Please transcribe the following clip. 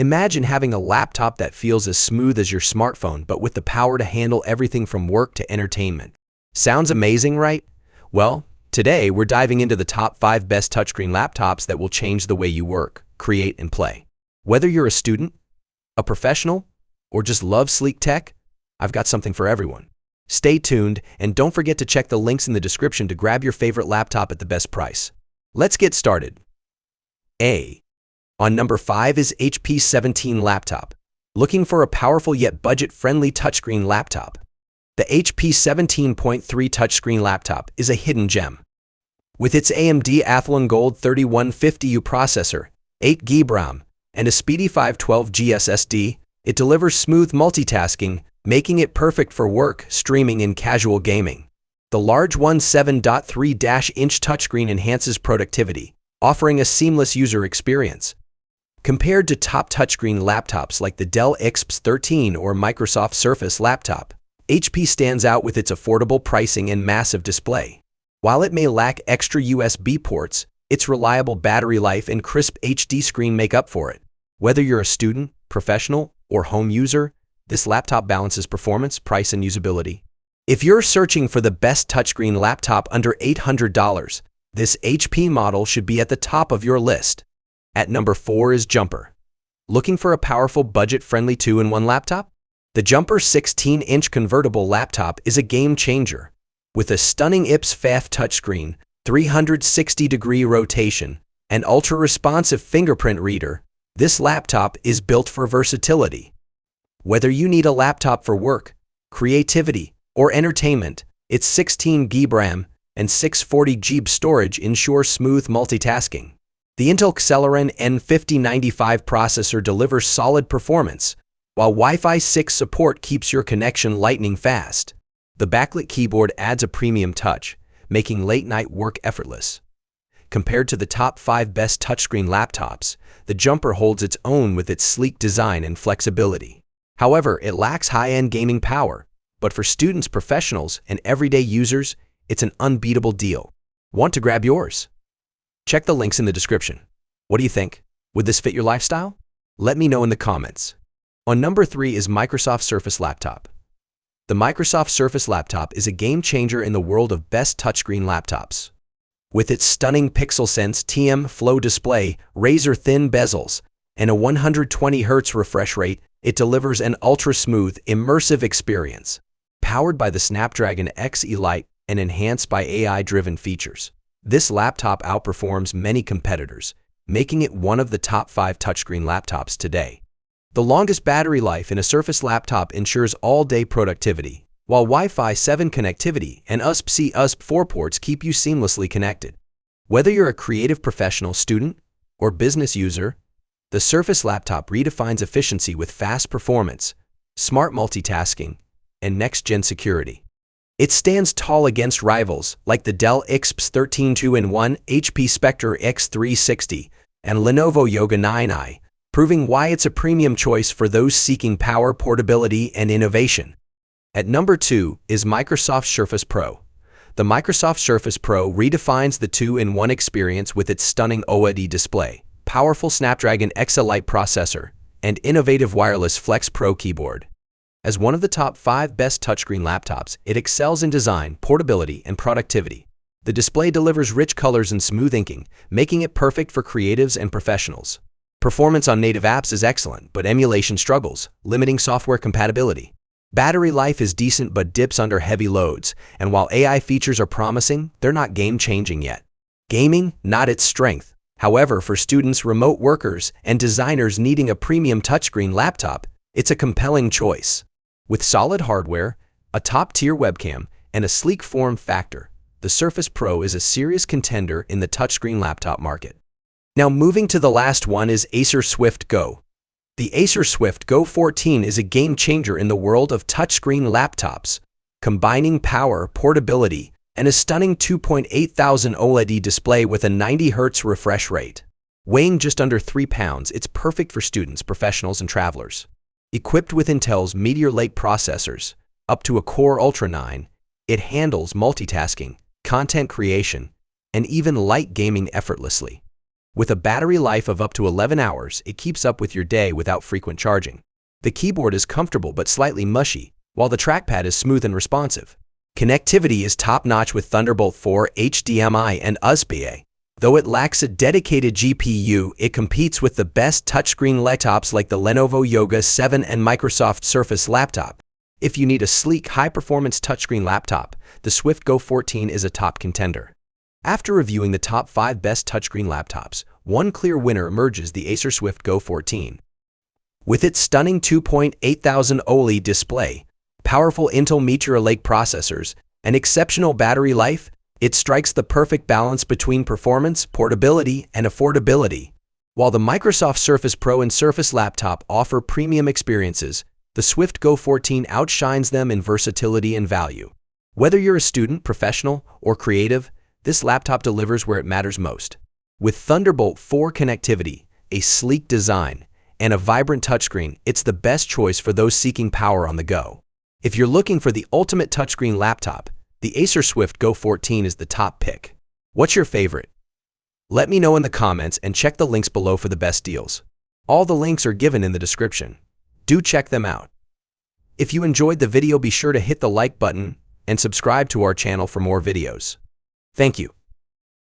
Imagine having a laptop that feels as smooth as your smartphone, but with the power to handle everything from work to entertainment. Sounds amazing, right? Well, today we're diving into the top 5 best touchscreen laptops that will change the way you work, create, and play. Whether you're a student, a professional, or just love sleek tech, I've got something for everyone. Stay tuned, and don't forget to check the links in the description to grab your favorite laptop at the best price. Let's get started. On number 5 is HP 17 laptop. Looking for a powerful yet budget-friendly touchscreen laptop? The HP 17.3 touchscreen laptop is a hidden gem. With its AMD Athlon Gold 3150U processor, 8GB RAM, and a speedy 512G SSD, it delivers smooth multitasking, making it perfect for work, streaming, and casual gaming. The large 17.3-inch touchscreen enhances productivity, offering a seamless user experience. Compared to top touchscreen laptops like the Dell XPS 13 or Microsoft Surface laptop, HP stands out with its affordable pricing and massive display. While it may lack extra USB ports, its reliable battery life and crisp HD screen make up for it. Whether you're a student, professional, or home user, this laptop balances performance, price, and usability. If you're searching for the best touchscreen laptop under $800, this HP model should be at the top of your list. At number 4 is Jumper. Looking for a powerful, budget-friendly 2-in-1 laptop? The Jumper 16-inch convertible laptop is a game changer. With a stunning IPS FAF touchscreen, 360-degree rotation, and ultra-responsive fingerprint reader, this laptop is built for versatility. Whether you need a laptop for work, creativity, or entertainment, its 16GB RAM and 640GB storage ensure smooth multitasking. The Intel Celeron N5095 processor delivers solid performance, while Wi-Fi 6 support keeps your connection lightning fast. The backlit keyboard adds a premium touch, making late-night work effortless. Compared to the top 5 best touchscreen laptops, the Jumper holds its own with its sleek design and flexibility. However, it lacks high-end gaming power, but for students, professionals, and everyday users, it's an unbeatable deal. Want to grab yours? Check the links in the description. What do you think? Would this fit your lifestyle? Let me know in the comments. On number 3 is Microsoft Surface laptop. The Microsoft Surface laptop is a game changer in the world of best touchscreen laptops. With its stunning PixelSense TM Flow display, razor-thin bezels, and a 120Hz refresh rate, it delivers an ultra-smooth, immersive experience. Powered by the Snapdragon X Elite and enhanced by AI-driven features, this laptop outperforms many competitors, making it one of the top 5 touchscreen laptops today. The longest battery life in a Surface laptop ensures all-day productivity, while Wi-Fi 7 connectivity and USB-C USB4 ports keep you seamlessly connected. Whether you're a creative professional, student, or business user, the Surface laptop redefines efficiency with fast performance, smart multitasking, and next-gen security. It stands tall against rivals like the Dell XPS 13 2-in-1, HP Spectre X360, and Lenovo Yoga 9i, proving why it's a premium choice for those seeking power, portability, and innovation. At number 2 is Microsoft Surface Pro. The Microsoft Surface Pro redefines the 2-in-1 experience with its stunning OLED display, powerful Snapdragon X Elite processor, and innovative wireless Flex Pro keyboard. As one of the top 5 best touchscreen laptops, it excels in design, portability, and productivity. The display delivers rich colors and smooth inking, making it perfect for creatives and professionals. Performance on native apps is excellent, but emulation struggles, limiting software compatibility. Battery life is decent but dips under heavy loads, and while AI features are promising, they're not game-changing yet. Gaming, not its strength. However, for students, remote workers, and designers needing a premium touchscreen laptop, it's a compelling choice. With solid hardware, a top-tier webcam, and a sleek form factor, the Surface Pro is a serious contender in the touchscreen laptop market. Now moving to the last one is Acer Swift Go. The Acer Swift Go 14 is a game changer in the world of touchscreen laptops, combining power, portability, and a stunning 2,800 OLED display with a 90Hz refresh rate. Weighing just under 3 pounds, it's perfect for students, professionals, and travelers. Equipped with Intel's Meteor Lake processors, up to a Core Ultra 9, it handles multitasking, content creation, and even light gaming effortlessly. With a battery life of up to 11 hours, it keeps up with your day without frequent charging. The keyboard is comfortable but slightly mushy, while the trackpad is smooth and responsive. Connectivity is top-notch with Thunderbolt 4, HDMI, and USB-A. Though it lacks a dedicated GPU, it competes with the best touchscreen laptops like the Lenovo Yoga 7 and Microsoft Surface laptop. If you need a sleek, high-performance touchscreen laptop, the Swift Go 14 is a top contender. After reviewing the top 5 best touchscreen laptops, one clear winner emerges: the Acer Swift Go 14. With its stunning 2.8000 OLED display, powerful Intel Meteor Lake processors, and exceptional battery life, it strikes the perfect balance between performance, portability, and affordability. While the Microsoft Surface Pro and Surface Laptop offer premium experiences, the Swift Go 14 outshines them in versatility and value. Whether you're a student, professional, or creative, this laptop delivers where it matters most. With Thunderbolt 4 connectivity, a sleek design, and a vibrant touchscreen, it's the best choice for those seeking power on the go. If you're looking for the ultimate touchscreen laptop, the Acer Swift Go 14 is the top pick. What's your favorite? Let me know in the comments and check the links below for the best deals. All the links are given in the description. Do check them out. If you enjoyed the video, be sure to hit the like button and subscribe to our channel for more videos. Thank you.